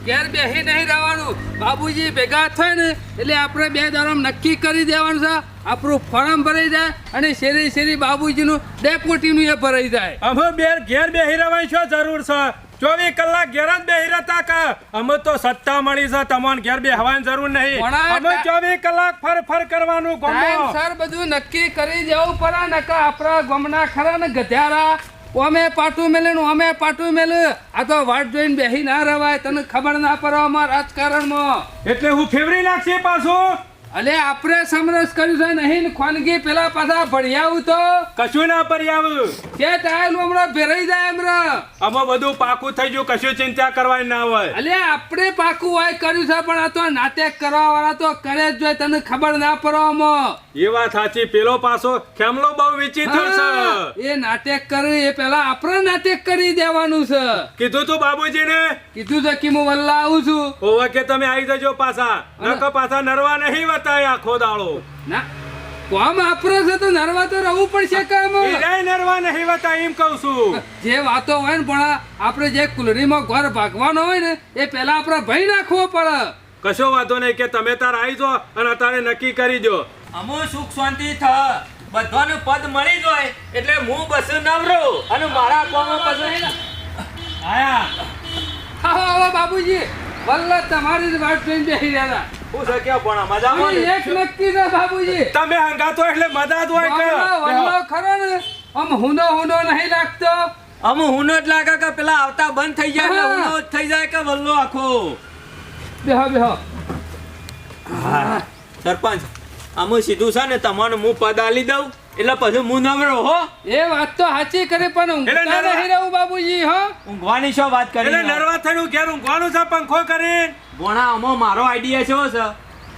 ઘેર બેસી નહીં રહેવાનું. બાબુજી ભેગા થાય ને એટલે આપણે 2 દાડામાં નક્કી કરી દેવાનું છે. આપણું ફોર્મ ભરાઈ જાય અને શેરી શેરી બાબુજીનું ડેપોટીનું એ ભરાઈ જાય. અમે ઘેર બેસી રહેવાની શું જરૂર છે? 24 કલાક ઘેર જ બેસી રહેતા કા? અમે તો સત્તા મળી છે, તમને ઘેર બેસવાની જરૂર નહીં. અમે 24 કલાક ફર કરવાનું. સર બધું નક્કી કરી દેવું પડે. નકા આપણા ગમના ખરા ને ગધ્યારા અમે પાટું મેલે અમે પાટું મેલે. આ તો વાટ જોઈને બેસી ના રવાય. તને ખબર ના પડે અમારા રાજકારણમાં. એટલે હું ફેવરી લાગશે પાછું. અલે આપણે સમરસ કર્યું છે નહીં ખોનગી પેલા પાછા ભણ્યાવું તો કશું ના પર્યાવું કે ટાયલ હમણાં ભેરાઈ જાય હમણાં. અમે બધું પાકું થઈ ગયું, કશું ચિંતા કરવાની ના હોય. અલે આપણે પાકું હોય કર્યું છે પણ આ તો નાટક કરવા વાળા તો કરે જ જોઈએ. તને ખબર ના પડે આમાં. એ વાત સાચી. પેલો પાછો ખેમલો બહુ વિચિત્ર છે. એ નાટક કરે એ પેલા આપણે નાટક કરી દેવાનું છે. કીધું તું બાબુજીને? કીધું છે કે હું વલ્લા આવું છું. ઓવા કે તમે આવી જજો પાછા. નકો પાછા નરવા નહીં વતાય આખો દાડો. ના કોમ આપરો છે તો નરવા તો રહેવું પડશે કામ. એરાય નરવા નહીં વતાય એમ કહું છું. જે વાતો હોય ને પણ આપણે જે કુલરીમાં ઘર ભાગવાનો હોય ને એ પેલા આપણે ભઈ નાખવો પડે. કશો વાંધો નહીં કે તમે તાર આવી જો અને તારે નક્કી કરી દો. અમુ સુખ શાંતિ થ બધાનું પદ મળી જાય એટલે હું બસ નવરો અને મારા કોમ પછી આયા આવો બાબુજી વલ્લા તમારી જ વાટ જોઈને બેસી રહ્યા. હું શક્યા પણ મજામાં એક નક્કી છે બાબુજી. તમે હંગાતો એટલે મદદ હોય કે વલ્લો ખરો ને આમ હુંડો નહીં લાગતો. અમુ હુનો જ લાગે કે પેલા આવતા બંધ થઈ જાય એટલે હુનો જ થઈ જાય કે વલ્લો આખો. બેહો સરપંચ અમુ સીધું છે ને તમને હું પદ આલી દઉં એટલે પછી હું નવરો હો. એ વાત તો સાચી કરી પણ ઊંઘતા નહીં રહું બાબુજી. હો ઊંઘવાની શું વાત કરી? એટલે નરવા થઈને ઘેર ઊંઘવાનું છે પંખો કરીને. ભોણા અમો મારો આઈડિયા કેવો છે?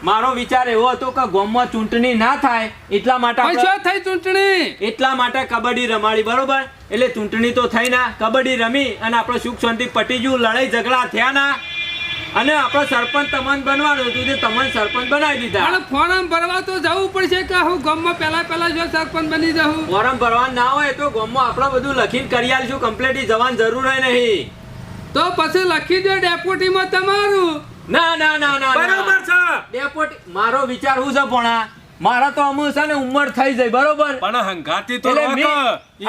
મારો વિચાર એવો હતો કે ગામમાં ચૂંટણી ના થાય એટલા માટે થઈ ચૂંટણી એટલા માટે કબડ્ડી રમાડી. બરોબર? એટલે ચૂંટણી તો થઈ ના, કબડ્ડી રમી અને આપણે સુખ શાંતિ પટી ગયું, લડાઈ ઝઘડા થયા ના અને આપણો સરપંચ તમને બનવાનું હતું તે તમને સરપંચ બનાવી દીધા. પણ ફોર્મ ભરવા તો જવું પડશે કે હું ગામમાં પહેલા જો સરપંચ બની જાઉં. ફોર્મ ભરવા ના હોય તો ગામમાં આપણે બધું લખીને કરી આલીશું. કમ્પ્લીટ જવાની જરૂર નહીં. તો પછી લખી દો ડેપ્યુટીમાં તમારું. ના ના ના ના બરાબર છે. ડેપોટી મારો વિચાર હું છે ભોણા મારા તો અમુ છે ને ઉંમર થઈ જાય. બરોબર? પણ હંગાતી તો એટલે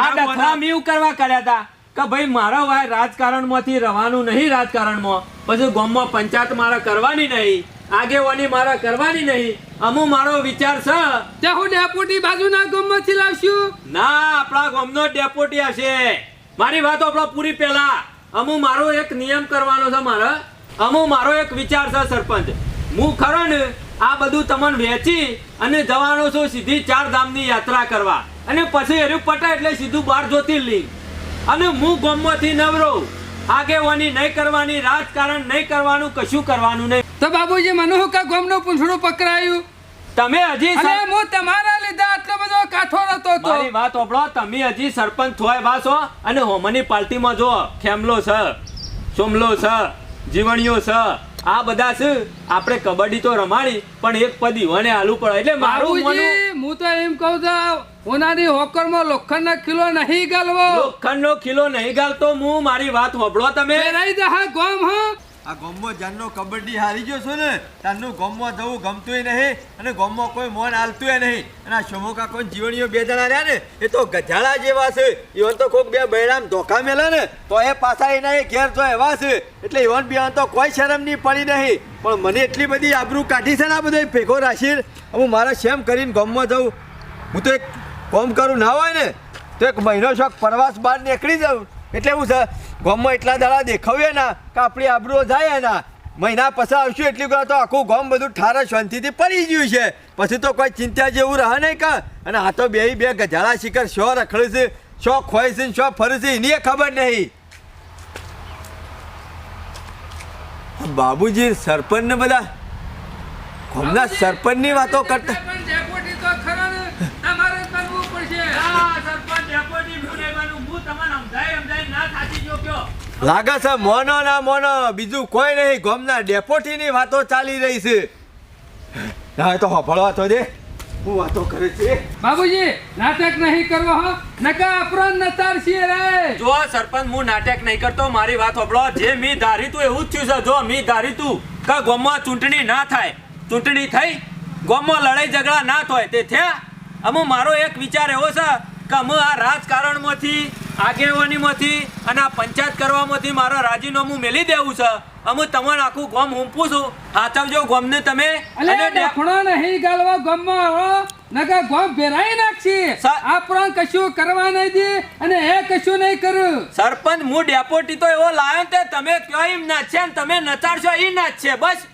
આ ડખા મીવ કરવા કર્યા હતા કે ભાઈ મારા ભાઈ રાજકારણમાંથી રહેવાનું નહીં. રાજકારણમાં પછી ગામમાં પંચાયત મારા કરવાની નહીં, આગેવાની મારા કરવાની નહીં. અમુ મારો વિચાર છે ત્યાં હું ડેપ્યુટી બાજુના ગામમાંથી લાવશું. ના આપણા ગામનો ડેપોટી હશે. મારી વાત આપણો પૂરી પહેલા અમુ મારો એક નિયમ કરવાનો છે. અમુ મારો એક વિચાર છે સરપંચ. હું ખરો ને આ બધું તમને વેચી અને જવાનો છું સીધી 4 ધામની યાત્રા કરવા અને પછી એરું પટાય એટલે સીધું 12 જ્યોતિર્લિંગ. અને હું ગામમાંથી નવરો. આગેવાની નહીં કરવાની, રાજકારણ નહીં કરવાનું, કશું કરવાનું નહીં. તો બાબુજી મને હું કા ગામનું પૂંછડું પકડાયું. તમે હજી હું તમારા લીધે આટલો બધો કાઠો નતો તો. મારી વાત સાંભળો. તમે હજી સરપંચ થોય વાસો અને હોમની પાર્ટીમાં જો ખેમલો છે, સોમલો છે, જીવણીઓ છે, આ બધા છે. આપણે કબડ્ડી તો રમાડી પણ એક પદ ઈવાને આલુ પડે. એટલે મારું હું તો એમ કહું છું ઓનાની હોકરમાં લોખંડનો કિલો નહીં ગાલવો. લોખંડનો કિલો નહીં ગાલતો હું. મારી વાત સાંભળો તમે. રહી જા ગોમ. હા આ ગોમમાં જાનનો કબડ્ડી હારી ગયો છો ને તારનું ગોમમાં જવું ગમતું નહીં અને ગોમમાં કોઈ મોન હાલતું નહીં. અને આ શમોકા કોઈ જીવણીઓ 2 જણા રહ્યા ને એ તો ગધાડા જેવા છે. ઈવન તો કોઈક 2 બૈરામ ધોકા મેલે ને તો એ પાછા એના એ ઘેર તો એવા છે. એટલે ઈવન બિયાન તો કોઈ શરમ નહીં પડી નહીં. પણ મને એટલી બધી આબરૂ કાઢી છે ને આ બધો ભેગો રાખીને હું મારે શેમ કરીને ગોમમાં જવું. હું તો એક કોમ કરું ના હોય ને તો એક મહિનો શોખ પ્રવાસ બહાર નીકળી જાઉં. એટલે એવું છે ગામમાં એટલા દાડા દેખાવીએ ના કે આપણી આબરૂ જાય એના. મહિના પછી આવશું એટલી તો આખું ગામ બધું ઠારા શાંતિથી પડી ગયું છે. પછી તો કોઈ ચિંતા જેવું રહે નહીં કા. અને આ તો બે ગજાળા શિખર શો રખડે છે, શો ખોય છે, શો ફરે છે એની ખબર નહીં. બાબુજી સરપંચ ને બધા ગામના સરપંચ ની વાતો કરતા. ડેપ્યુટી તો ખરા ને તમારે કરવું પડશે. સરપંચ ડેપોટી હું રહેવાનું. હું તમને સમજાય ના થાકી જો કયો લાગે છે મોનો ના મોનો બીજું કોઈ નહીં. ગામના ડેપોટી ની વાતો ચાલી રહી છે. ના તો હફળવા તો દે. હું વાતો કરે છે બાબુજી નાટક નહીં કરવો હો નકા અપરાધ નતાર છીએ રે જો સરપંચ હું નાટક નહીં કરતો મારી વાત સાંભળો જે મી ધારી તું એવું જ થયું છે જો મી ધારી તું કે ગામમાં ચૂંટણી ના થાય ચૂંટણી થઈ ગામમાં લડાઈ ઝઘડા ના થાય તે થયા અમુ મારો એક વિચાર એવો છે કે અમે આ રાજકારણમાંથી આગેવાનીમાંથી અને આ પંચાયત કરવામાંથી મારા રાજીનામું મેલી દેવું છે અમે તમને આખું ગામ ઊંપું છું હાચવજો ગામને તમે અલે ડફણો નહીં ગાલવા ગામમાં હો નકા ગામ ભેરાઈ નાખશી આપણ કશું કરવા નહીં દે અને એ કશું નહીં કરું સરપંચ હું ડેપોટી તો એવો લાયો ને તે તમે કયો એમ નાચશે ને તમે નચાડશો એ નાચશે બસ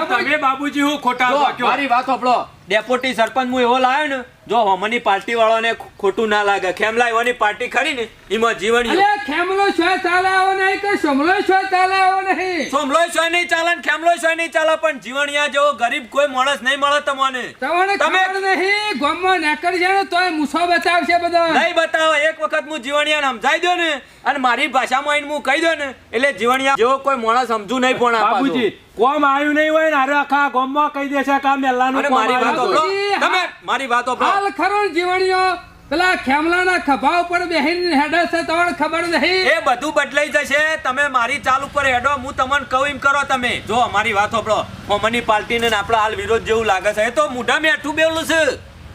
તમે બાબુજી હું ખોટા જો, વાક્યો. મારી વાત સાંભળો ડેપોટી સરપંચ હું એવો લાવ્યો ને જો હમની પાર્ટી વાળાને ખોટું ના લાગે ખેમલા એવાની પાર્ટી ખરી ને એમાં જીવણીઓ અલે ખેમલો છો ચાલે આવો નહીં કે સોમલો છો ચાલે આવો નહીં સોમલો સોય નહીં ચાલે ને ખેમલો સોય નહીં ચાલે પણ જીવણિયા જેવો ગરીબ કોઈ માણસ નહીં મળે તમને તમને ખબર નહીં ગામમાં નેકર જાય તોય મૂછો બચાવશે બધા નહીં બતાવો એક વખત હું જીવણિયાને સમજાઈ દો ને અને મારી ભાષામાં આઈને હું કહી દો ને એટલે જીવણિયા જેવો કોઈ માણસ સમજુ નહીં પણ બાબુજી કોમ આવ્યું નહીં હોય ને અરે આખા ગામમાં કહી દેશે કે આ મેલ્લાનું કોમ મારી વાત આવ્યું. સાંભળો તમે મારી વાત સાંભળો હાલ ખરો જીવણીઓ પેલા ખેમલાના ખભા ઉપર બેહીને હેડે છે તમને ખબર નહીં એ બધું બદલાઈ જશે તમે મારી ચાલ ઉપર હેડો હું તમને કહું એમ કરો તમે જો અમારી વાત સાંભળો હોમની પાર્ટીને ને આપણા હાલ વિરોધ જેવું લાગે છે એ તો મોઢા મેઠું બેવલું છે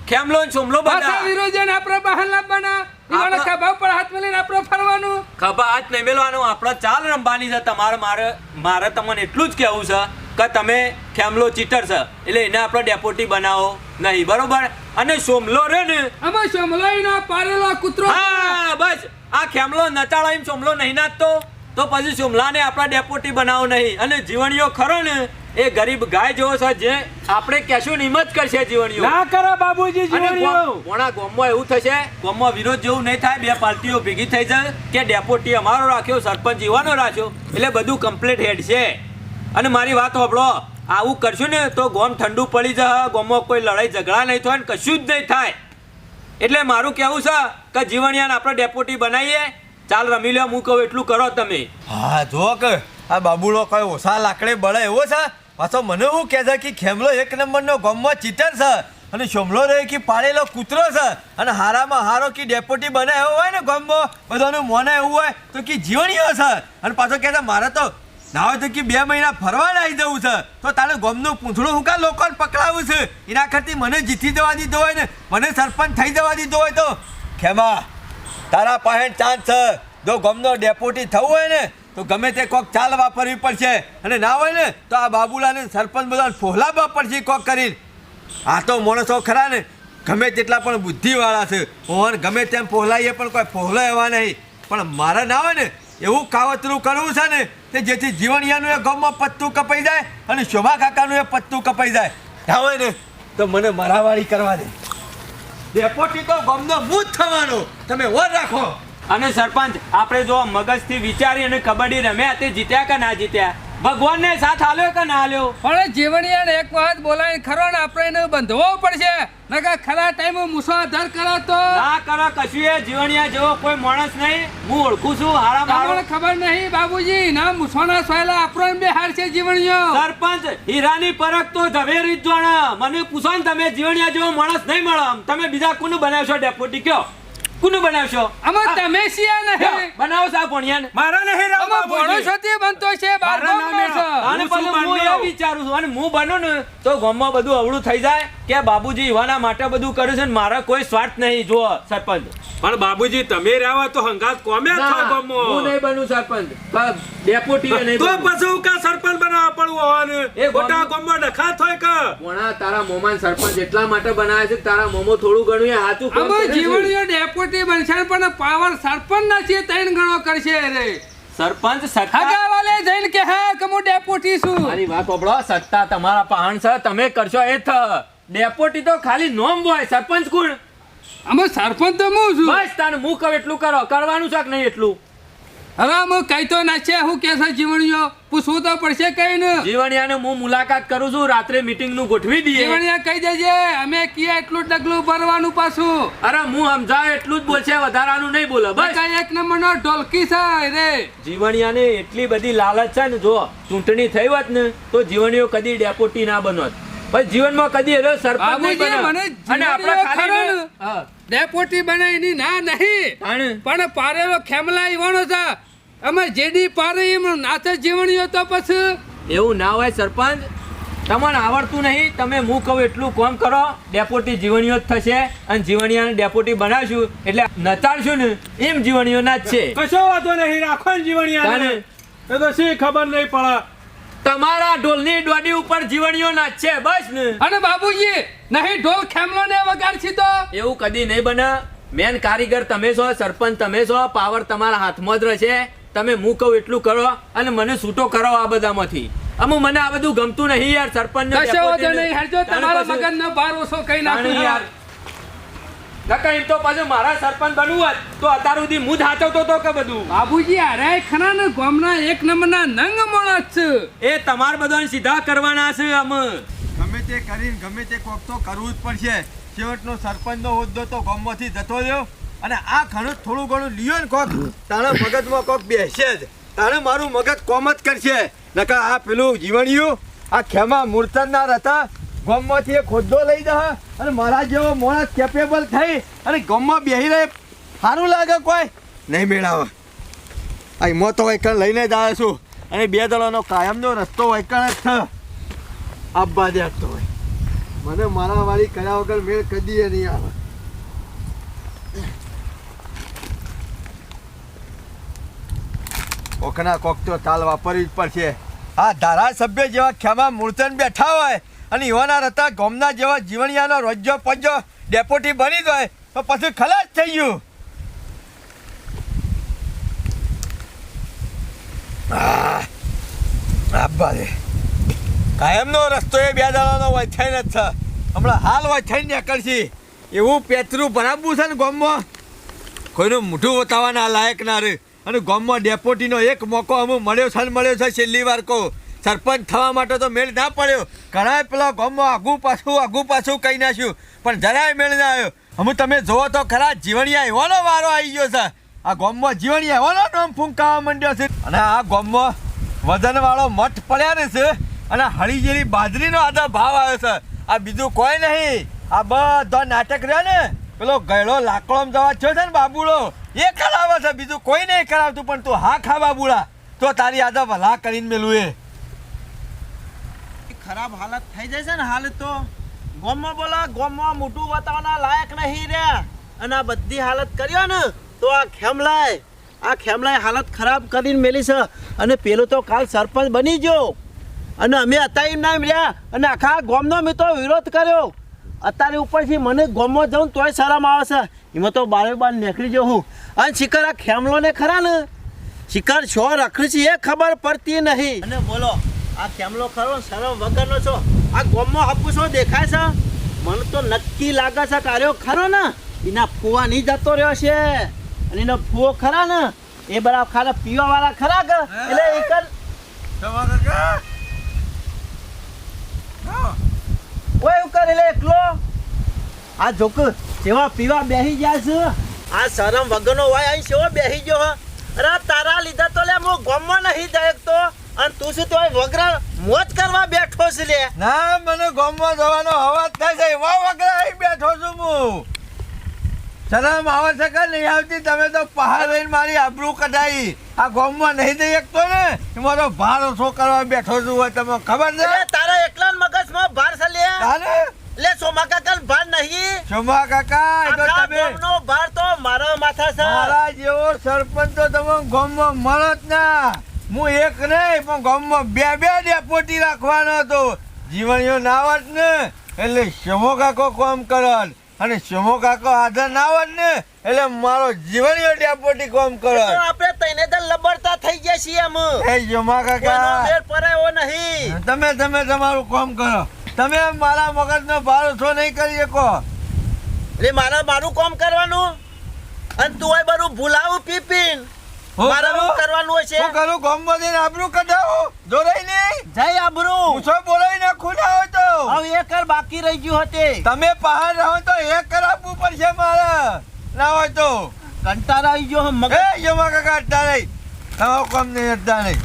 ખેમલો ને સોમલો પાછા બધા વિરોધન આપણે બહાર લાવવાના ઈવાના ખભા ઉપર હાથ મેલીને આપણે ફરવાનું ખભા હાથ નહીં મેલવાનું આપણે ચાલ રમવાની છે તમારે મારે તમને એટલું જ કહેવું છે કે તમે ખેમલો ચીટર છે એટલે એને આપણે ડેપોટી બનાવો નહીં બરોબર અને સોમલો રે ને અમે સોમલાઈનો પારેલો કૂતરો હા બસ આ ખેમલો નચાળો એમ સોમલો નહીં નાચતો તો પછી સોમલાને આપણા ડેપોટી બનાવો નહીં અને જીવણીઓ ખરો ને એ ગરીબ ગાય જેવો છે જે આપણે કહેશું ને એમ જ કરશે જીવણીઓ ના કરો બાબુજી અને જીવણીઓ. મોણા ગામમાં એવું થશે ગામમાં વિરોધ જેવું નહીં થાય બે પાર્ટીઓ ભેગી થઈ જાય કે ડેપોટી અમારો રાખ્યો સરપંચ જીવાનો રાખ્યો એટલે બધું કમ્પ્લીટ હેડ છે અને મારી વાત સાંભળો આવું કરશું ને તો ગામ ઠંડુ પડી જશે ગામમાં કોઈ લડાઈ ઝઘડા નહીં થાય ને કશું જ નહીં થાય એટલે મારું કહેવું છે કે જીવણિયાને આપણે ડેપોટી બનાવીએ ચાલ રમી લ્યો હું કહું એટલું કરો તમે હા જો કે આ બાબુડો કઈ ઓછા લાકડે બળે એવો છે પાછો મને એવું કહે છે કે ખેમલો એક નંબરનો ગામમાં ચીટર છે અને સોમલો રે કે પાડેલો કૂતરો છે અને હારામાં હારો કે ડેપોટી બને એવો હોય ને ગામમાં બધાનું મોને એવું હોય તો કે જીવણીઓ છે અને પાછો કહે છે મારે તો ના હોય તો કે 2 મહિના ફરવા આવી જવું છે તો તારે ગામનું પૂંછડું હું કા લોકોને પકડાવું છે એના કરતી મને જીતી જવા દીધો હોય ને મને સરપંચ થઈ જવા દીધો હોય તો ખેમા તારા પાસે ચાન્સ છે જો ગામનો ડેપોટી થવું હોય ને તો ગમે તે કોક ચાલ વાપરવી પડશે અને ના હોય ને તો આ બાબુલાને સરપંચ બધા ફોહલાવવા પડશે કોક કરીને આ તો માણસો ખરા ને ગમે તેટલા પણ બુદ્ધિવાળા છે ઓન ગમે તેમ ફોહલાઈએ પણ કોઈ ફોહલો એવા નહીં પણ મારે ના હોય ને એવું કાવતરું કરવું છે ને કે જેથી જીવણિયાનું એ ગામમાં પત્તું કપાઈ જાય અને શોભા કાકાનું એ પત્તું કપાઈ જાય ના હોય ને તો મને મારાવાળી કરવા દે ડેપોટી તો ગામનો હું જ થવાનો તમે ઓર રાખો અને સરપંચ આપણે જો મગજથી વિચારી અને કબડ્ડી રમ્યા તે જીત્યા કે ના જીત્યા ભગવાનને સાથ આલ્યો કે ના આલ્યો પણ જીવણીયાને એક વાત બોલાવીને ખરો ને આપણે એને બંધવો પડશે નકા ખરા ટાઈમે મૂસો આધાર કરો તો ના કરો કશું એ જીવણિયા જેવો કોઈ માણસ નહીં હું ઓળખું છું હારા મારો તમને ખબર નહીં બાબુજી ના મૂસોના સોયલા આપણો બે હાર છે જીવણીઓ સરપંચ હીરાની પરખ તો ઝવેરી જ જાણે મને પૂછો ને તમે જીવણિયા જેવો માણસ નહીં મળે તમે બીજા કોનું બનાવશો ડેપોટી કયો કોનું બનાવશો અમે તમે સિયા નહીં બનાવો સા ભણિયાને મારા નહીં રાવ અમે ભણો બાબુજી. છો તે બનતો છે બાર મારા નામે છે અને હું શું પછી હું માનનો? એ વિચારું છું અને હું બનું ને તો ગામમાં બધું અવળું થઈ જાય કે બાબુજી યુવાના માટે બધું કર્યું છે ને મારા કોઈ સ્વાર્થ નહીં જુઓ સરપંચ પણ બાબુજી તમે રહ્યા તો હંગાત કોમે ના, થો હું ગામમાં. નહીં બનું સરપંચ ડેપોટી નહીં તો બનવું. પછી હું કા સરપંચ બનાવવા પડવું હોવાનું એ ખોટા ગામમાં- ગામમાં ડખા થોય કે પોણા તારા મોમાન સરપંચ એટલા માટે બનાવે છે કે તારા મોમો થોડું ઘણું એ સાચું કામ અમે કરે છે. જીવણીઓ ડેપોટી બનશે પણ પાવર સરપંચ ના છે 3 ગણો કરશે રે સરપંચ સત્તા હગાવાલે જઈને કે હા કે હું ડેપોટી છું મારી વાત સાંભળો સત્તા તમારા પહાણ છે તમે કરશો એ ડેપોટી તો ખાલી નોમ હોય સરપંચ કોણ અમે સરપંચ તો હું છું બસ તાને હું કહું એટલું કરો કરવાનું છે કે નહીં એટલું હવે અમે કઈ તો ના છે હું કે છે જીવણીઓ પૂછવું તો પડશે કઈ ને જીવણિયાને હું મુલાકાત કરું છું રાત્રે મીટિંગ નું ગોઠવી દઈએ જીવણીયા કહી દેજે અમે કીએ એટલું ડગલું ભરવાનું પાછું અરે હું સમજાવ એટલું જ બોલશે વધારાનું નહીં બોલે બસ બસ એક નંબરનો ઢોલકી છે રે જીવણિયાને એટલી બધી લાલચ છે ને જો ચૂંટણી થઈ હોત ને તો જીવણીઓ કદી ડેપોટી ના બનોત પણ જીવનમાં કદી એનો સરપંચ નહીં બાબુજી, બને. મને અને આપણે જીવણીઓ ખાલી ખરો ને. હા. ડેપોટી બને એની ના નહીં તાણે. પણ પારેલો ખેમલા ઈવણો છે અમે જેડી પારે એમ નાથે જીવણીઓ તો પછી એવું ના હોય સરપંચ, તમને આવડતું નહીં, તમે હું કહું એટલું કામ કરો, ડેપોટી જીવણીઓ જ થશે અને જીવણીયાને ડેપોટી બનાવશું એટલે નચાડશું ને એમ જીવણીઓ ના જ છે. કશો વાંધો નહીં, રાખો ને જીવણિયાને. તાણે. એ તો શી ખબર નહીં પડે. તમારા ઢોલની ડોડી ઉપર જીવણીઓ ના જ છે બસ ને. અને બાબુજી નહીં ઢોલ ખેમલો ને વગાડશી તો એવું કદી નહીં બને. મેન કારીગર તમે છો, સરપંચ તમે છો, પાવર તમારા હાથમાં જ રહેશે. તમે હું કહું એટલું કરો અને મને છૂટો કરો આ બધામાંથી. મને આ બધું ગમતું નહીં યાર. સરપંચ કશો વાંધો નહીં હેડજો તમારા મગજનો ભાર ઓછો કઈ નાખું યાર નકા એમ તો પાછું મારા સરપંચ બનવું હોત તો અત્યાર સુધી હું જ હાચવતો હતો કે બધું. બાબુજી અરે ખરા ને ગામના એક નંબરના નંગ માણસ છે. એ તમાર બધાને સીધા કરવાના છે. અમે ગમે તે કરીને ગમે તે કોક તો કરવું જ પડશે. છેવટનો સરપંચનો હોદ્દો તો ગામમાંથી જતો રહ્યો અને આ ઘણું થોડું ઘણું લ્યો ને કોક તારા મગજમાં કોક બેસે જ તારે મારું મગજ કોમ જ કરશે. નકા આ પેલું જીવણિયું આ ખેમા મૂર્તનના હતા ગામમાંથી એક હોદ્દો લઈ દે અને મારા જેવો માણસ કેપેબલ થઈ અને ગામમાં બેહી રહે સારું લાગે કોઈ નહીં મેળાવે. આ મો તો વૈકણ લઈને જ આવ્યો છું અને 2 દળોનો કાયમનો રસ્તો વૈકણ જ છે. આપવા દે તો હોય મને મારા વાળી કર્યા વગર મેળ કદી નહીં આવે. કોકના કોક તો તાલ વાપરવી જ પડશે. આ ધારાસભ્ય જેવા ખેમા મૂર્તન બેઠા હોય અને યુવાના રતા ગામના જેવા જીવણિયાનો રોજો પંજો ડેપોટી બની જાય તો પછી ખલાસ થઈ ગયું. આપવા દે કાયમનો રસ્તો એ 2 દાડાનો હોય થઈને જ છે. હમણાં હાલ હોય થઈને નીકળશે એવું પેતરું ભરાવવું છે ને ગામમાં કોઈનું મોઢું બતાવવાના લાયક ના રહે. અને ગામમાં ડેપોટીનો એક મોકો અમુક મળ્યો છે છેલ્લી વાર કહું. સરપંચ થવા માટે તો મેળ ના પડ્યો. ઘણા પેલા ગામમાં આગું પાછું કહી નાખ્યું પણ જરાય મેળ ના આવ્યો. અમે તમે જોવો તો ખરા જીવણિયા એવાનો વારો આવી ગયો છે. આ ગામમાં જીવણિયા એવાનો નામ ફૂંકાવા માંડ્યો છે. અને આ ગામમાં વજનવાળો મઠ પડ્યા ને છે અને હળી જેવી બાજરીનો આધા ભાવ આવ્યો છે. આ બીજું કોઈ નહીં. આ બધો નાટક રહ્યો ને પેલો ગયડો લાકડોમાં જવા થયો છે ને બાબુડો એ કરાવે છે. બીજું કોઈ નહીં કરાવતું પણ તું હા ખા બાબુડા તો તારી આધા ભલા કરીને મેલું એ ખરાબ હાલત થઈ જાય છે ને હાલ તો ગામમાં મોટું બતાવવાના લાયક નહીં રે અને આ બધી હાલત કર્યો ને તો આ ખેમલાય હાલત ખરાબ કરીને મેલી છે. અને પેલું તો કાલ સરપંચ બની ગયો અને અમે અત્યારે એમ ના રહ્યા અને આખા ગામનો મેં તો વિરોધ કર્યો. અત્યારે ઉપરથી મને ગામમાં જાઉં તોય શરમ આવે છે. એમાં તો બાર નીકળી જાઉં હું અને શિખર આ ખેમલોને ખરા ને શિખર છો રખડી છે એ ખબર પડતી નહીં. અને બોલો આ ખેમલો ખરો શરમ વગરનો છો. આ ગામમાં હપ્પુ છો દેખાય છે. મને તો નક્કી લાગે છે કાર્યો ખરો ને એના ફુવા નહીં જતો રહ્યો છે અને એનો ફુવો ખરા ને એ બરાબર ખાલી પીવા વાળા ખરા કે એટલે એક ઓય એવું કરે એકલો આ જોક જેવા પીવા બેસી જાય છે. આ શરમ વગરનો હોય અહીં સેવો બેસી ગયો. અરે તારા લીધા તો લે હું ગામમાં નહીં જાય તો અને તું શું તો વગરા મોજ કરવા બેઠો છે લે. ના મને ગામમાં જવાનો અવાજ થાય છે એવા વગર અહીં બેઠો છું હું. શરમ આવે છે કે નહીં આવતી? તમે તો પહાડ લઈને મારી આબરૂ કઢાઈ. આ ગામમાં નહીં જઈ શકતો ને એમાં તો ભાર ઓછો કરવા બેઠો છું હોય તમને ખબર છે? તારા એકલા મગજમાં ભાર છે લે. લે સોમા કાકા ભાર નહીં. સોમા કાકા એ તો આખા તમે ગામનો ભાર તો મારા માથા છે. મારા જેવો સરપંચ તો તમે ગામમાં મળો જ ના. હું એક નહીં પણ ગામમાં 2 ડેપોટી રાખવાનો હતો. જીવણીઓ ના આવત ને એટલે શમો કાકો કામ કરત અને શમો કાકો હાજર ના આવત ને એટલે મારો જીવણીઓ ડેપોટી કામ તો કરત. આપણે તઈને તો લબડતા થઈ ગયા છીએ અમે. એ શમા કોઈનો કાકા મેળ પડે એવો નહીં. તમે તમારું કામ કરો. તમે મારા મગજનો ભાર ઓછો નહીં કરી શકો. એટલે મારું કામ કરવાનું અને તું હોય બધું ભૂલાવું પીપીન મારે શું કરવાનું હોય છે? હું કરું ગામમાં જઈને આબરૂ કઢાવું જોરાઈ નહીં જય આબરૂ. પૂછો બોલાવી નાખું ના હોય તો. હવે એક કર બાકી રહી ગયું હતી. તમે પહાડ રહો તો એક કરાવવું પડશે મારે ના હોય તો. કંટાળા આવી ગયો મગજ. એ જમા કાકા અડતા નહીં તમારું કામ નહીં અડતા નહીં.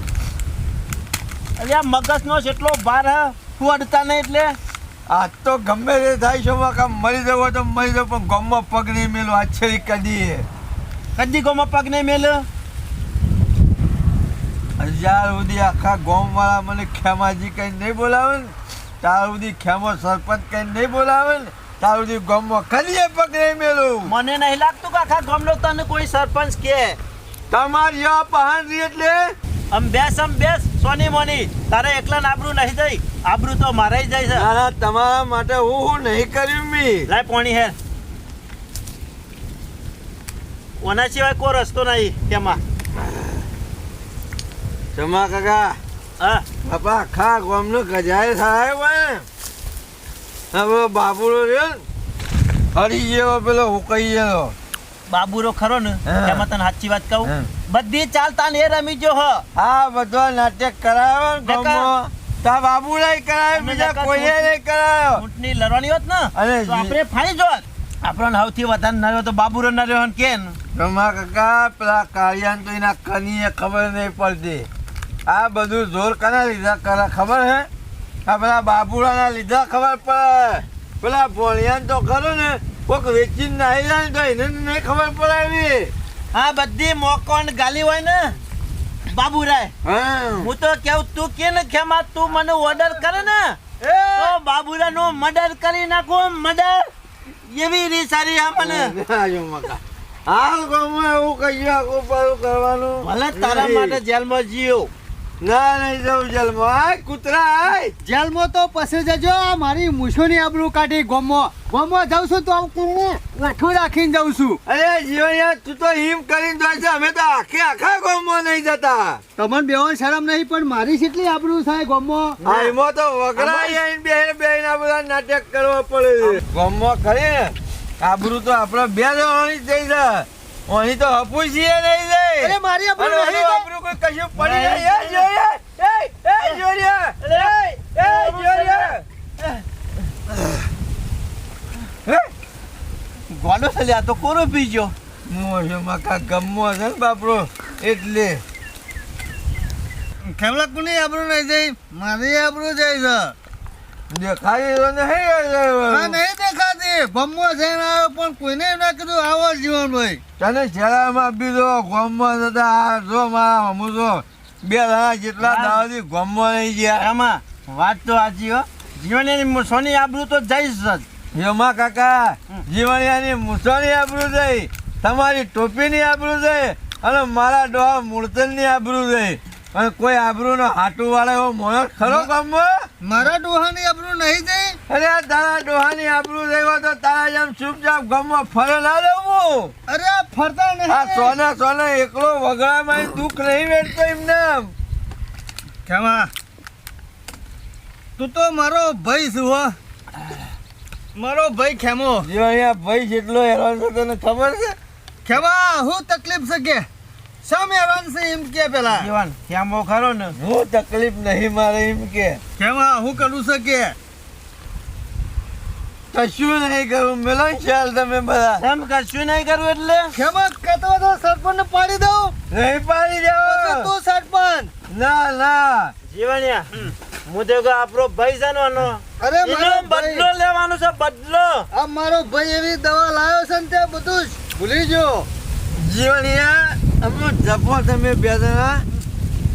અલ્યા મગજનો જેટલો ભાર હ તું અડતા નહીં એટલે આ તો ગમે તે થાય છે કામ મરી જવો તો મરી જવો પણ ગામમાં પગ નહીં મેલો આ છેડી કદી કદી ગોમાં પગ નહીં મેલ. હજાર સુધી આખા ગામવાળા મને ખેમાજી કઈ નહીં બોલાવે ને ત્યાર સુધી ખેમો સરપંચ કઈ નહીં બોલાવે ને ત્યાર સુધી ગામમાં કદી પગ નહીં મેલું. મને નહીં લાગતું કે આખા ગામનો તને કોઈ સરપંચ કે. તમારી આ પહાણ રહી એટલે આમ બેસ સોની મોની. તારે એકલા આબરૂ નહીં જઈ, આબરૂ તો મારે જાય છે. ના તમારા માટે હું નહીં કર્યું મી. લાય પોણી હે. ઓના સિવાય કોઈ રસ્તો નહીં તેમાં. જમા કાકા હા બાપા આખા ગામનો ગજાય થાય હોય હવે બાબુડો રહ્યો ને હરી જેવો પેલો હુકાઈ ગયેલો બાબુરો ખરો ને હા. તેમાં તને સાચી વાત કહું. હા. બધી ચાલતા ને એ રમી જો હ. આ બધો નાટક કરાયો ને નકા. ગામમાં તા બાબુડાય કરાયો અમે બીજા નકા કોઈએ નહીં કરાયો. ઊંટની લડવાની હોત ને અરે તો આપણે ફાડી જોત. આપણને સૌથી વધારે નર્યો તો બાબુરો નર્યો હન કે ને. જમા કાકા પેલા કાળિયાને તો એના કનીએ ખબર નહીં પડતી આ બધું જોર કના લીધા કરે ખબર હે આ પેલા બાબુડાના લીધા ખબર પડે પેલા ભોળિયાને તો ખરું ને કોક વેચીને નાહી જાય ને તો એને નહીં ખબર પડે એવી. આ બધી મોકો ને ગાલી હોય ને બાબુરાય. હા હું તો કેવું તું કે ને ખેમા તું મને ઓર્ડર કરે ને તો બાબુરા નું મર્ડર કરી નાખું. મર્ડર એવી રી સારી આ મને. હાલ ગામમાં એવું કઈ આખું પાછું કરવાનું ભલે તારા માટે જેલમાં જીવ. ના નહીં જવું જેલમાં આય કૂતરા આય જેલમાં તો પછી જજો આ મારી મૂછોની આબરૂ કાઢી ગોમમાં જાઉં છું તો આખું રાખીને જાઉં છું. અરે જીવન તું તો હિમ કરીને જાય છે અમે તો આખા ગામમાં નહીં જતા તમને બેવાન શરમ નહીં પણ મારી કેટલી આબરૂ થાય ગોમમાં. હા એમાં તો વગડાઈ આવીને બેન આ બધા નાટક કરવા પડે ગામમાં ખરી ને આબરૂ તો આપણે બે જવાની જ જઈ છે અહીં તો હપુસીએ નહીં જાય. અરે મારી આબરૂ અને નહીં ઓલું જાય. આબરૂ કોઈ કશું પડી જાય એ જોયા એ જોયા એ જોયા ગોડો છે આ તો કોરો પી ગયો. મોશમાં કા ગમો છે ને બાપરો એટલે ખેમલા કોની આબરૂ નહીં જાય મારી આબરૂ જાય છે. દેખાય તો આ નહીં નહીં દેખાતી ગોમમાં જઈને આવ્યો પણ કોઈને એમ ના કીધું આવો જીવન ભાઈ. તને શેરામાં બીજો ગામમાં જતા આ જો મારા હમું જો બે જણા જેટલા દાવાથી ગામમાં નહીં ગયા આમાં વાત તો સાચી હો. જીવન સોની આબરૂ તો જઈશ જ. હેમા કાકા જીવણિયાની મૂછોની આબરૂ જઈ તમારી ટોપીની આબરૂ જઈ અને મારા ડોહા મૂળતનની આબરૂ જઈ અને કોઈ આબરૂનો હાટુ વાળો એવો માણસ ખરો ગામમાં મારા ડોહાની આબરૂ નહીં જાય. અરે આ તારા ડોહાની આબરૂ જઈ હોય તો તારા જેમ ચૂપચાપ ગામમાં ફરે ના દેવું. અરે આ ફરતા આ નહીં. સોના એકલો વગડામાં દુઃખ નહીં વેઠતો એમને ખેમા તું તો મારો ભાઈ છું હો. મારો ભાઈ ખેમો. જીવણિયા ભાઈ જેટલો હેરાન છે તને ખબર છે ખેમા હું તકલીફ છે કે શમ હેરાન છે એમ કે પેલા જીવન ખેમો ખરો ને. હું તકલીફ નહીં મારે એમ કે ખેમા હું કરું છે કે કશું નહીં કરું મેલો ચાલ તમે બધા એમ કશું નહીં કરવું એટલે ખેમા કહેતો તો સરપંચ પાડી દઉં નહીં પાડી તો જાવ તું સરપંચ. ના જીવણિયા હું તો કહું આપણો ભાઈ જાનવાનો અરે એનો મારો બદલો ભાઈ લેવાનો છે બદલો. આ મારો ભાઈ એવી દવા લાવ્યો છે ને તે બધું જ ભૂલી ગયો. જીવણિયા અમે જપો તમે બે જણા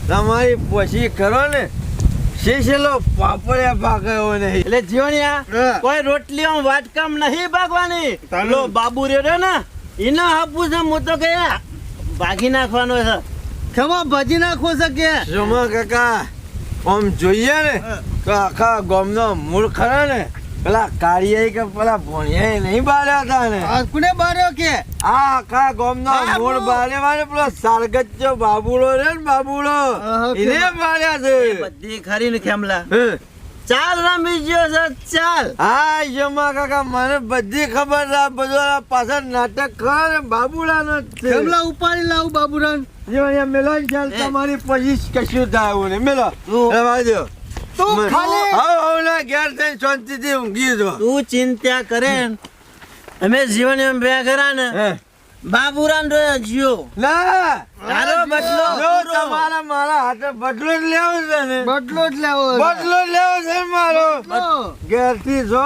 તમારી પછી કરો ને શેષેલો પાપડિયા પાક્યો નહીં એટલે જીવણિયા હા. કોઈ રોટલી વાટકામ નહીં ભાગવાની. પેલો બાબુ રહ્યો ને એને આપવું છે. હું તો ગયા ભાગી નાખવાનો છે. ખેમા ભાજી નાખો છે કે સોમા કાકા આમ જોઈએ ને તો આખા ગામનો મૂળ ખરા ને પેલા કાળિયા કે પેલા ભોણિયા નહીં બાળ્યા હતા ને આ કોને બાર્યો કે આ આખા ગામનો મૂળ બાળ્યા ને પેલો સારગચ્ચો બાબુડો રે ને બાબુડો એને બાળ્યા છે બધી ખરી ને ખેમલા. હે. ચાલ રમી ગયો છે ચાલ. હા જમા કાકા મને બધી ખબર છે આ બધો આ પાછળ નાટક કરે ને બાબુડાનો જ છે ખેમલા ઉપાડી લાવું બાબુરાન. જીવણિયા મેલો ને ચાલ તમારી પછી કશું થાય એવું નહીં મેલો તું- રવા દો તું ખાલી હવે ના ઘેર થઈને શાંતિથી ઊંઘી જો તું ચિંતા કરે ને. અમે જીવન એમ બે કરા ને હે બાબુરાન જીઓ ના તારો બદલો જો તમારે મારા હાથે બદલો જ લેવો છે ને બદલો જ લેવો છે. બદલો જ લેવો છે ને મારો બદલો. ઘેરથી જો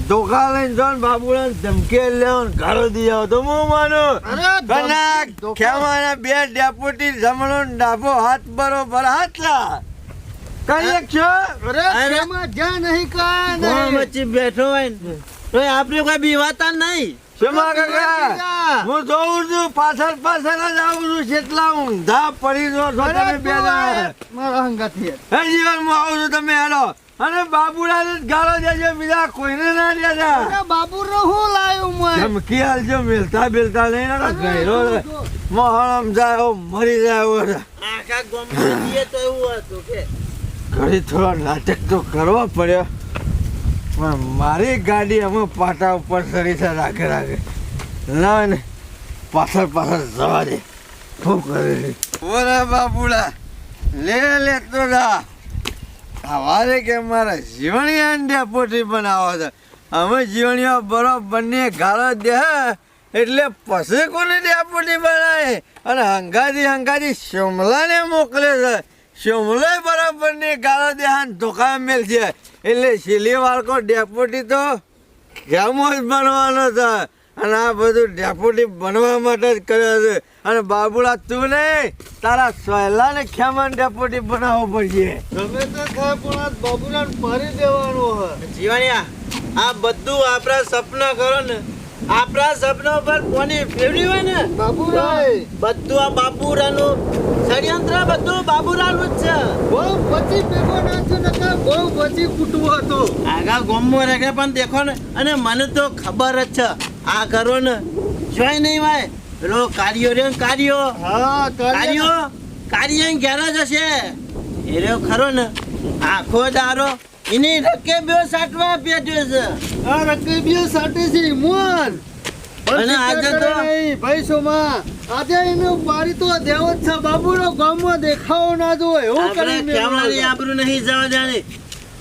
ધોકા લઈને જો ને બાબુરાને ધમકી લેવો ને ગાળો દી આવો તો હું માનું અરે કનાક ધોકા. ખેમાના બે ડેપ્યુટી જમણો ને ડાબો હાથ બરોબર હાથલા કઈ છો અરે તેમાં જ્યાં નહીં કાંઈ ગોળ નહીં. વચ્ચે બેઠો હોય ને તો આપણે કોઈ બીવાતા નહીં શેમાં કાકા હું જોઉં છું પાછળ પાછળ જ આવું છું કેટલા ઊંધા પડી જો છો અરે તમે બે તું જણા આ મારા હંગાથી. હે જીવનમાં આવું છું તમે હેડો અને બાબુડાને જ ગાળો દેજો બીજા કોઈને ના દેતા અરે બાબુરો હું લાયો મેં? ધમકી હાલજો મેલતા બેલતા લઈને ગયરો મોહરમ જાય એવો મરી જાય એવો છે. આખા ગામમાં જઈએ તો એવું હતું કે ઘડી થોડો નાટક તો કરવો પડ્યો પણ મારી ગાડી અમે પાટા ઉપર ચડી છે રાખે ના ને પાછળ પાછળ જવા દે શું કરે ઓરે બાપુડા લે તો જા સવારે કે મારા જીવણિયા ડેપોટી બનાવો છે અમે જીવણીઓ બરોબરની ગાળો દે એટલે પછી કોને ડેપોટી બનાવે અને હંગાથી શિમલાને મોકલે છે શિમલો બરાબરની ગાળો દે ધોકા મેલ છે એટલે શીલી વાળકો ડેપોટી તો કેમો જ બનવાનો છે અને આ બધું ડેપોટી બનવા માટે જ કર્યો છે અને બાબુડા તું નહીં તારા સહેલાને ખેમાન ડેપોટી બનાવવો પડશે ગમે તે થાય પણ આ બાબુલાને મારી દેવાનો હે. જીવાણિયા આ બધું આપણા સપના કરો ને આપણા સપના પર કોની ફેવડી હોય ને બાબુરાય. બધું આ બાબુરાનું ષડયંત્ર બધું બાબુરાનું જ છે બહુ પછી ભેગો ના થયો નકર બહુ પછી કૂટવો હતો. આગા ગોમમાં રહે પણ દેખો ને અને મને તો ખબર જ છે આ કરો ને જોઈ નહીં ભાઈ પેલો કાર્યો રે કાર્યો હા કાર્ય ઘેર જ હશે એ રહ્યો ખરો ને આખો દારો એની રકે બે સાટવા પેટ્યો છે આ રકબીઓ સાટે છે મોન. અને આજે તો ભાઈ સોમા આજે એનો બારી તો દેવો જ છે બાબુનો ગામમાં દેખાવો ના જોવે એવું આપણે કરીને કેમલાની આબરૂ નહીં જવા દેવાની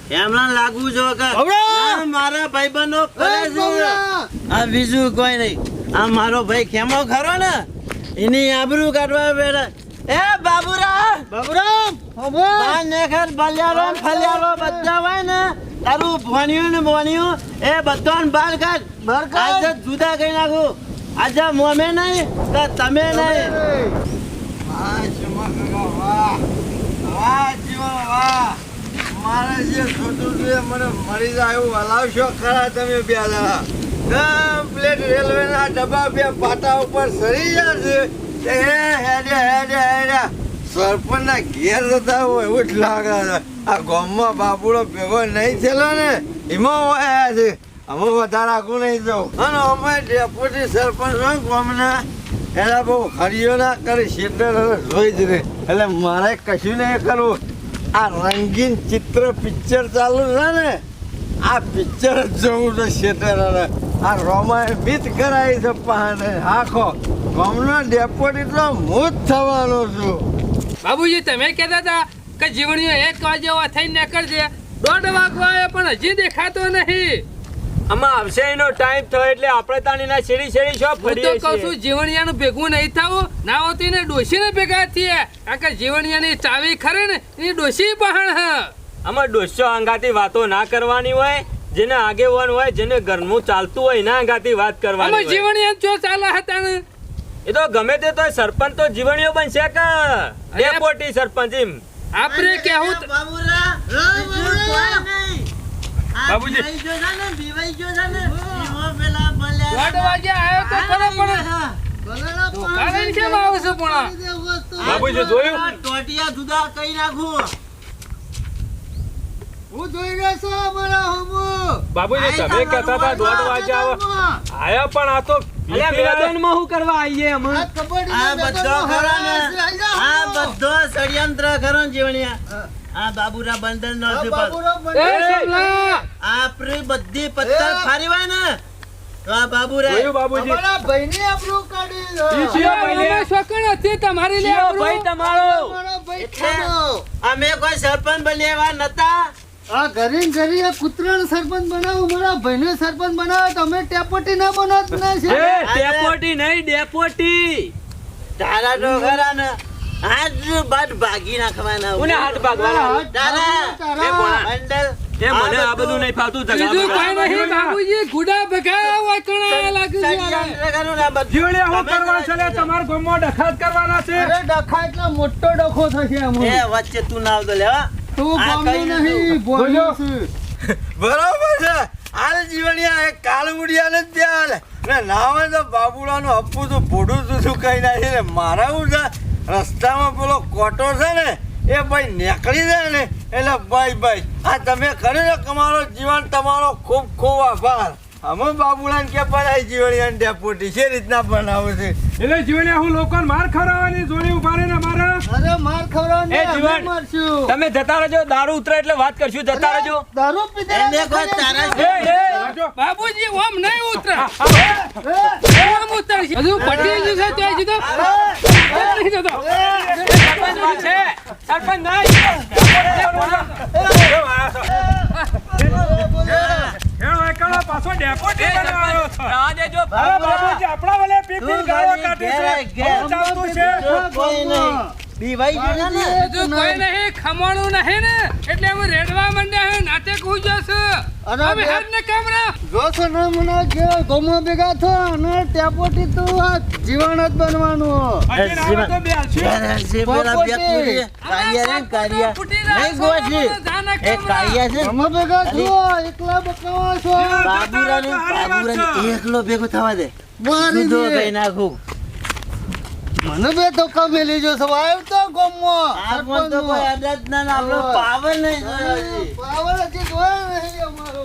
કેમલા લાગવું જો કે બાબરા! ના, મારા ભાઈબંધો એ કરે છે બાબરા! આ બીજું કોઈ નહીં આ મારો ભાઈ ખેમો ખરો ને એની આબરૂ કાઢવા બેઠા એ બાબુરા બાબુરામ હમો બાર નેખર બલિયારો ને ફલિયારો બધા હોય ને તારું ભણ્યું ને ભણ્યું એ બધાને બાર કાઢ બહાર કાઢ. આજે જુદા કરી નાખું આજે મોમે નહીં તો તમે નહીં વાહ શમા કાકા વાહ વાહ જીવન વાહ મારે જે છોટું છે મને મળી જાય એવું હલાવશો ખરા તમે બે જણા કમ્પ્લેટ રેલવેના ડબ્બા બે પાટા ઉપર સરી જશે તે હેડે સરપંચના ઘેર જતા હોય એવું જ લાગે છે આ ગામમાં બાબુડો ભેગો નહીં થયેલો ને એમાં વાયા છે અમે વધારે આગું નહીં જવું અને અમે ડેપ્યુટી સરપંચ હોય ગામના એના બહુ હરિયો ના કરી શેટર જોઈ જ રહે એટલે મારે કશું નહીં કરવું આ રંગીન ચિત્ર પિક્ચર ચાલુ છે ને આ પિક્ચર જ જોવું છે શેટર આ રોમાય બીત કરાવી છે પહાને આખો ગામનો ડેપ્યુટી તો હું જ થવાનો છું બાબુજી તમે કહેતા હતા કે જીવણીઓ 1 વાગે થઈને નીકળશે 1:30 વાગવા આવ્યો પણ હજી દેખાતો નહીં. આમાં આવશે એનો ટાઈમ થયો એટલે આપણે તાણીના શેરી શેરી શો હું તો ફરીએ કહું છીએ છું જીવણિયાનું ભેગું નહીં થવું ના હોતી ને ડોશીને ભેગા થઈએ કારણ કે જીવણિયાની ચાવી ખરે ને એ ડોશી પહાણ હ આમાં ડોસો અંગાથી વાતો ના કરવાની હોય જેને આગેવાન હોય જેને ઘરનું ચાલતું હોય એના અંગાથી વાત અમે કરવાની હોય. જીવણિયા જો ચાલા હતા ને એ તો ગમે તે તો સરપંચ તો જીવણીઓ બનશે કે ડેપોટી સરપંચ એમ આપણે કેવું બાબુરા બીજું કોઈ નહીં. આ બાબુજી. બીવાઈ ગયો છે ને, બીવાઈ ગયો છે ને, એમાં પેલા બલ્યા 1:30 વાગે આવ્યો તો ખરો પણ બલાના કારણ કેમ આવો છો પણ બાબુજી જોયું આ ટોટિયા જુદા કઈ નાખું હું જોઈ રહ્યો છું અમારા હમો બાબુજી તમે કહેતા હતા 1:30 વાગે આવો આયા પણ આ તો અલ્યા મેદાનમાં શું કરવા આવીએ અમે આ બધો ખરો ને આ બધો ષડયંત્ર ખરો ને જીવણિયા આ બાબુરા બંદર નો એ શમલા આપણી બધી પત્તર ફારી હોય ને તો આ બાબુરા જોયું બાબુજી અમારા ભાઈની આબરૂ કાઢી છે. ઈ છીએ ભાઈ લે. અમે શોખણ હતી તમારી લે જીઓ ભાઈ તમારો અમારો ભાઈ એટલે ખાનો. અમે કોઈ સરપંચ બન્યા નતા આ ઘરે ને ઘરે આ કૂતરાને સરપંચ બનાવો, મારા ભાઈને સરપંચ બનાવો, તમે ટેપોટી ના બનો જ ના છે. ડેપોટી નહીં ડેપોટી. તારા તો ખરા ને હાથ બાદ ભાગી નાખવાના. કોને હાથ ભાગવાના? તારા એ કોણ? બંડલ. એ મને આ બધું નહીં ફાવતું જગા બીજું બગા. કઈ નહીં બાબુજી, ગુડા ભગાયા હોય કણા લાગે છે યાર. જીવડે શું કરવાનું છે લે? તમારા ગામમાં ડખા જ કરવાના છે. અરે ડખા એટલા મોટો ડખો થશે આમ. એ વચ્ચે તું ના આવતો લેવા. તું આ ગામનો કઈ નહીં, બોલો. બોલ્યો છે. બરાબર છે. હાલ જીવણિયા એક કાળમુડિયાને જ ત્યાં હાલે. ને ના હોય તો બાબુડાનું હપ્પું તું ભોડું તું શું કઈ નાખી ને મારા હું છે રસ્તામાં પેલો કોટો છે ને એ ભાઈ નીકળી જાય ને એટલે ભાઈ આ તમે કર્યું ને તમારો જીવન તમારો ખૂબ ખૂબ આભાર. અમે બાબુડાને કે બનાવી જીવણિયાને ડેપોટી છે રીતના બનાવે છે. એટલે જીવને હું લોકોને માર ખવડાવવાની જોડી ઉભા રહીને મારે અરે માર ખવડાવને એ અમે જીવન. મારશું. તમે જતા રહેજો, દારૂ ઉતરે એટલે વાત કરશું. જતા રહેજો. દારૂ પીધા એને કોઈ તારા રાખજો. બાબુજી ઓમ નહીં ઉતરે, ઓમ ઉતરશે. હજુ પટી ગયું છે ત્યાં જુદો નહીં જતો. સરપંચ વાત છે. સરપંચ પાછો ડેપોટી બનાવ્યો છે. જવા દેજો. અરે બાબુજી, આપણા વાલે પીપીને ગાળો કાઢી છે. ઘેર, શું ચાલતું છે? કોઈ નહીં. બીવાઈ ગયો ને. બીજું કોઈ નહીં, ખમણું નહીં ને એટલે અમે રેડવા માંડ્યા હે. નાટક હું જશે અરે હવે હેડ ને કામરા. જો છો ને મને કે ગોમો ભેગા થો અને ટેપોટી તું આ જીવન જ બનવાનું. હજી ના આવે તો બે હાલશે. ઘેર હશે પેલા બે કુડી. કાળિયા રે ને કાળિયા. નહીં ગોઠી. એ કાળિયા છે. ગોમો ભેગા થો, એકલા બકાવા છો. બાબુરાને એકલો ભેગો થવા દે. મારી સીધો દે. કઈ નાખું. મને બે ધક્કા મેલી જો સવાય તો ગોમો આ પણ તો કોઈ આદત ના ને આપણો પાવર નહીં જોયો. પાવર હજી જોયો નહીં અમારો.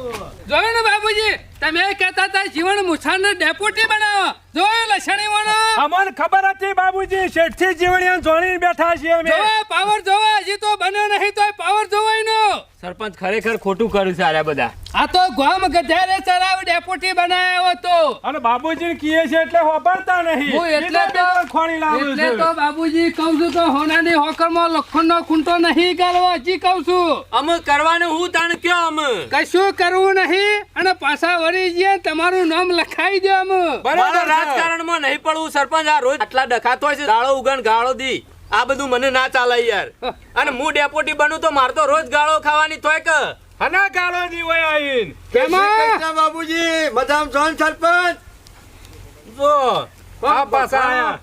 જોયું ને બાબુજી, તમે કહેતા હતા જીવન મુછાને ડેપોટી બનાવો. જોયું લસણી વણો. અમને ખબર હતી બાબુજી, શેઠથી જીવણિયાને જોડીને બેઠા છીએ અમે. જોવા પાવર જોવા, હજી તો બન્યો નહીં તો પાવર જોવાય નો. સરપંચ ખરેખર ખોટું કર્યું છે આર્યા બધા. આ તો ગોમ ગધેરે ચરાવ ડેપોટી બનાવ્યો હતો. અને બાબુજી કીએ છે એટલે વાપરતા નહીં. હું એટલે બીજા તો બીજા ખોણી લાવું એટલે છું. તો બાબુજી કહું છું તો હોનાની હોકરમાં લોખંડનો ખૂંટો નહીં ગાળવો, હજી કહું છું. અમે કરવાનું હું તાણ કયો અમે. કશું કરવું નહીં અને પાછા વળી જઈએ તમારું નામ લખાઈ દો અમે. મારે રાજકારણમાં નહીં પડવું સરપંચ. આ રોજ આટલા ડખાતો હોય છે, ગાળો ઉગણ ગાળો દી. આ બધું મને ના ચાલે યાર. અને હું ડેપોટી બનું તો મારે તો રોજ ગાળો ખાવાની થોય કે. હના ગાળો દી હોય આઈન. કેમાં? કૃષ્ણ બાબુજી મજામાં છો ને સરપંચ? જો આ પાછા આયા.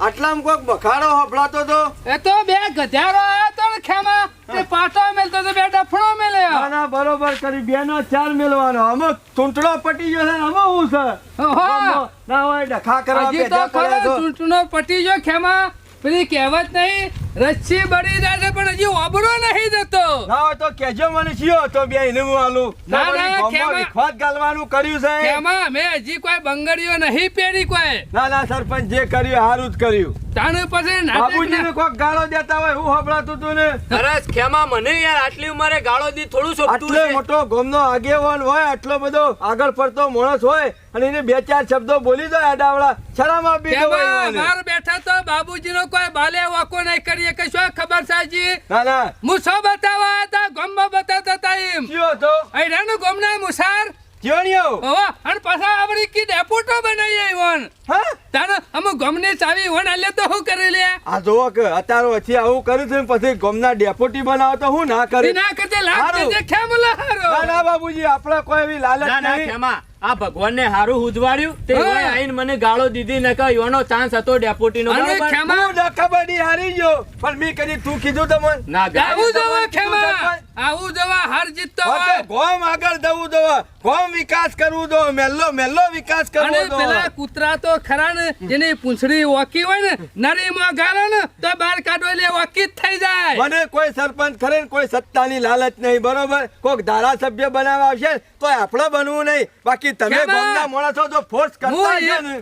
આટલામાં કોક બખાડો હફળાતો તો. એ તો બે ગધેડો આયા તો ને ખેમાં તે પાટો મેલતો તો બે ડફણો મેલ્યો. ના બરોબર કરી બે નો ચાર મેલવાનો. અમે ચૂંટણો પટી ગયો છે ને અમે હું છે ઓહો, ના હોય ડખા કરવા હજી તો બેઠા ખરો પડ્યા તો. ચૂંટણો પટી ગયો ખેમાં. પેલી કહેવત નહીં, રચ્છી બળી જાય છે પણ હજી ઓબળો નહીં જતો. ના હોય તો કેજો મને છીયો તો બે એને હું આલું. ના, વળી ના, ગામમાં ખેમા. વિખવાદ ગાલવાનું કર્યું છે. ખેમાં મેં હજી કોઈ બંગડીઓ નહીં પહેરી કોઈ. ના સરપંચ જે કર્યું હારું જ કર્યું. તાણ પછી નાટક બાબુજીને ના- કોક ગાળો દેતા હોય હું હબળાતું તું ને. સરસ ખેમા મને યાર આટલી ઉંમરે ગાળો દી થોડું શોભતું આટલો છે. મોટો ગામનો આગેવાન હોય, આટલો બધો આગળ પડતો માણસ હોય અને એને બે ચાર શબ્દો બોલી દો આડાવડા શરમ આપી દો ખેમા, એને. બહાર બેઠા તો બાબુજીનો કોઈ બાલે વાકો નહીં કરીએ કે શું ખબર સાજી. ના હું શું બતાવવા આયા તા? ગામમાં બતાવતા હતા એમ. કયો તો અહીંયાનું ગામના મુસાર જીવણિયો. હોવા અને પાછા આવડી કી ડેપોટો બનાવી વન. હા તારે અમે ગમની ચાવી વન આલે તો શું કરી લે? આ જોવો કે અત્યારે વચ્ચે આવું કર્યું છે ને પછી ગામના ડેપોટી બનાવો તો હું ના કરી. ના કરજે લાગ હારું. દેજે ખેમલા હારો. ના બાબુજી આપણે કોઈ એવી લાલચ ના ના નહીં. ખેમા, આ ભગવાનને હારું ઉજવાડ્યું તે હા. હોય આઈને મને ગાળો દીધી ન કહ્યો એનો ચાન્સ હતો ડેપોટીનો અને બરાબર. ખેમા હું કબડ્ડી હારી ગયો પણ મેં કદી તું કીધું તમને. ના ગાળો આવું જોવા કીધું ખેમા, સરપંચ. આવું જોવા હાર જીત તો હવે હોય. તો ગોમ આગળ જવું દો, ગોમ વિકાસ કરવું દો, મેલ્લો વિકાસ અને કરવો દો. પેલા કૂતરા તો ખરા ને જેની પૂંછડી ઓકી હોય ને નરીમાં ગાળો ને તો બહાર કાઢો એટલે ઓકી જ થઈ જાય. મને કોઈ સરપંચ ખરે ને કોઈ સત્તાની લાલચ નહીં બરોબર. કોઈક ધારાસભ્ય બનાવવા આવશે ને તો આપણે બનવું નહીં. બાકી તમે કેમાં? ગામના માણસો જો ફોર્સ કરતા હું હશો ને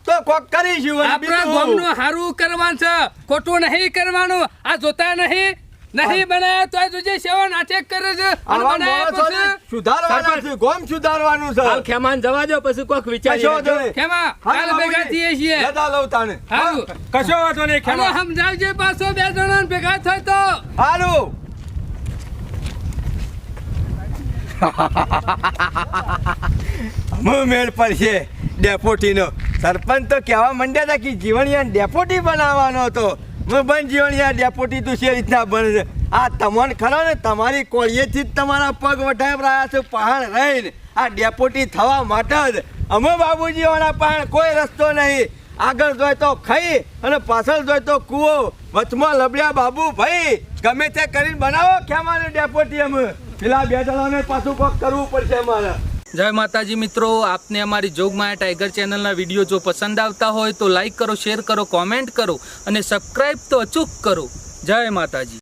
તો કોક કરીશું. અને આપણા બીજું ગામનું હારું કરવાનું છે, ખોટું નહીં કરવાનું. આ જોતા નહીં બનાયા તો જોજે સેવા નાટક કરે છે અને આવા બનાયા માણસોને પછી સુધારવાના છે, ગામ સુધારવાનું છે. હાલ ખેમાને જવા દો પછી કોક કશો વિચારી વાંધો નહીં. ખેમા હાલો કાલ ભેગા બાબુજી, થઈએ છીએ. લેતા લઉં તાને. હારું. કશો વાંધો નહીં અને ખેમા. સમજાવજે પાછો બે જણા ભેગા થાય તો. હારું. મેળ પડશે ડેપોટીનો. સરપંચ તો કહેવા માંડ્યા હતા કે જીવણિયા ડેપોટી બનાવવાનો હતો. હું બન જીવણિયા ડેપોટી તું છે રીતના બને. આ તમને ખરો ને તમારી કોળીએથી જ તમારા પગ વટાવી રહ્યા છે પહાડ રહીને આ ડેપોટી થવા માટે જ. અમે બાબુજીવાળા પહાડ કોઈ રસ્તો નહીં. આગળ જોઈ તો ખાઈ અને પાછળ જોઈ તો કૂવો, વચમાં લબડ્યા બાબુ ભાઈ. ગમે તે કરીને બનાવો ખેમાને ડેપોટી. અમે પેલા બે જણાને પાછું કોક કરવું પડશે અમારે. જય માતાજી મિત્રો, આપને અમારી જોગમાયા ટાઈગર ચેનલના વિડીયો જો પસંદ આવતા હોય તો લાઈક કરો, શેર કરો, કોમેન્ટ કરો અને સબસ્ક્રાઈબ તો અચૂક કરો. જય માતાજી.